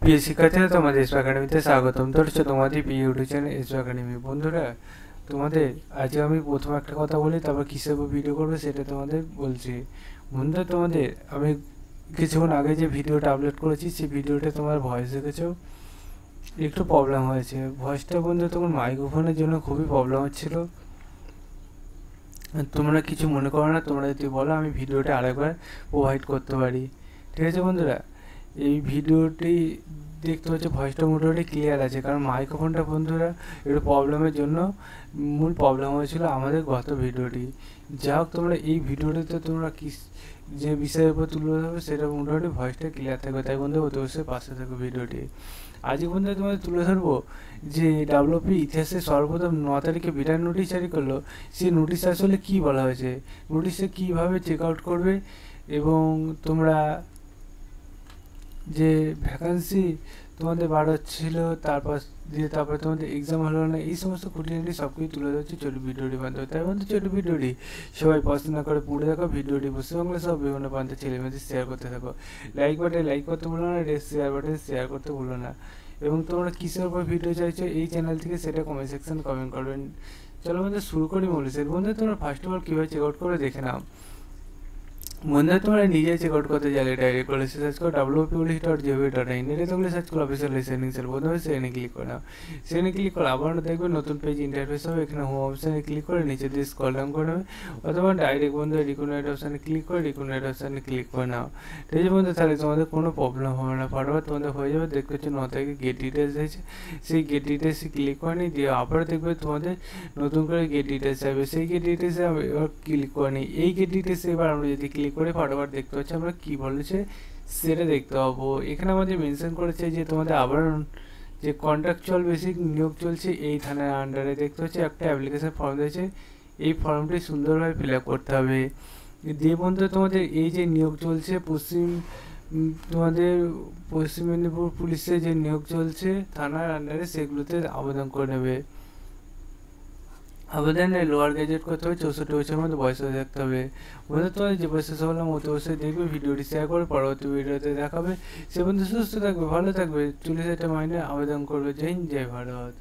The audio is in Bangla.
প্রিয় শিক্ষার্থীরা, তোমাদের এসো একাডেমিতে স্বাগতম। ধরছো তোমাদের প্রিয় ইউটিউব চ্যানেল এসো একাডেমি। বন্ধুরা, তোমাদের আজকে আমি প্রথম একটা কথা বলি, তারপর কিসের উপর ভিডিও করবে সেটা তোমাদের বলছি। বন্ধুরা, তোমাদের আমি কিছুক্ষণ আগে যে ভিডিওটা আপলোড করেছি সেই ভিডিওটা তোমার ভয়েস দেখেছো, একটু প্রবলেম হয়েছে ভয়েসটা। বন্ধু, তোমার মাইক্রোফোনের জন্য খুবই প্রবলেম হচ্ছিলো। তোমরা কিছু মনে করো না, তোমরা যদি বলো আমি ভিডিওটা আরেকবার প্রোভাইড করতে পারি। ঠিক আছে বন্ধুরা, এই ভিডিওটি দেখতে হচ্ছে ভয়েসটা মোটামুটি ক্লিয়ার আছে, কারণ মাইক্রোফোনটা বন্ধুরা একটু প্রবলেমের জন্য মূল প্রবলেম হয়েছিল আমাদের গত ভিডিওটি। যা হোক, তোমরা এই ভিডিওটিতে তোমরা কি যে বিষয়ের উপর তুলে ধরবে সেটা মোটামুটি ভয়েসটা ক্লিয়ার থাকবে, তাই বন্ধু অতি অবশ্যই পাশে থাকবে ভিডিওটি। আজকে বন্ধু তোমাদের তুলে ধরবো যে ডাব্লিউপি ইতিহাসে সর্বপ্রথম 9 তারিখে বিরাট নোটিশ জারি করলো। সেই নোটিশ আসলে কি বলা হয়েছে, নোটিশে কীভাবে চেক আউট করবে, এবং তোমরা যে ভ্যাকান্সি তোমাদের বাড়াচ্ছিল তারপরে তোমাদের এক্সাম হলো না, এই সমস্ত খুঁটিনাটি সব কিছু তুলে ধরছে ছোট ভিডিওটি মাধ্যমে। তাই বন্ধু, ছোট ভিডিওটি সবাই পছন্দ করে পড়ে দেখো। ভিডিওটি পশ্চিমবঙ্গের সব বিভিন্ন প্রান্তের ছেলেমেয়েদের শেয়ার করতে থাকো। লাইক বাটনে লাইক করতে ভুলো না, শেয়ার বাটনে শেয়ার করতে ভুলো না। এবং তোমরা কিসের উপর ভিডিও চাইছো এই চ্যানেল থেকে সেটা কমেন্ট সেকশন কমেন্ট করবেন। চলো বন্ধু শুরু করি মূল বিষয়। বন্ধু, তোমরা ফার্স্ট অফ অল কীভাবে চেক আউট করে দেখে নাও। বন্ধুরা, তোমরা নিজে চেক আউট করতে চাইলে ডাইরেক্ট করে সার্চ করো wp.gov.in, এটা তোমরা সার্চ করো অফিসিয়াল লাইসেন্সিং সেল। প্রথমে সেখানে ক্লিক করে নাও। সেখানে ক্লিক করে আবার দেখবে নতুন পেজ ইন্টারফেস হবে। এখানে হোম অপশানে ক্লিক করে নিচে দিয়ে স্ক্রল ডাউন করে নেবে, অথবা ডাইরেক্ট বন্ধু রিকগনাইজ অপশানে ক্লিক করে রিকগনাইজ অপশানে ক্লিক করে নাও। ঠিক আছে বন্ধু, তাহলে তোমাদের কোনো প্রবলেম হবে না, ফটাফট তোমাদের হয়ে যাবে। দেখতে হচ্ছে 9 তারিখে গেট ডিটেলস দিয়েছে, সেই গেট ডিটেলসে ক্লিক করে নিই, দিয়ে আবার দেখবে তোমাদের নতুন করে গেট ডিটেলস আসবে। সেই গেট ডিটেলসে এবার ক্লিক করে নিই। এই গেট ডিটেলসে এবার আমরা যদি ক্লিক করে ফটাফট দেখতে পাচ্ছি আমরা কী বলেছে সেটা দেখতে পাবো। এখানে আমাদের মেনশন করেছে যে তোমাদের আবার যে কন্ট্রাকচুয়াল বেসিক নিয়োগ চলছে এই থানার আন্ডারে। দেখতে হচ্ছে একটা অ্যাপ্লিকেশন ফর্ম দিয়েছে, এই ফর্মটি সুন্দরভাবে ফিল আপ করতে হবে। দিয়ে বন্ধু, তোমাদের এই যে নিয়োগ চলছে তোমাদের পশ্চিম মেদিনীপুর পুলিশে যে নিয়োগ চলছে থানার আন্ডারে, সেগুলোতে আবেদন করে নেবে। আবেদনে লোয়ার গ্রাজুয়েট করতে হবে, 64 বছরের মধ্যে বয়স হয়ে থাকতে হবে। বন্ধু, তোমাদের যে বয়সে বললাম অতি অবশ্যই দেখবে, ভিডিওটি শেয়ার করে পরবর্তী ভিডিওতে দেখাবে। সে বন্ধু সুস্থ থাকবে, ভালো থাকবে, 40,000 মাইনে আবেদন করবে। জয় হিন্দ, জয় ভারত।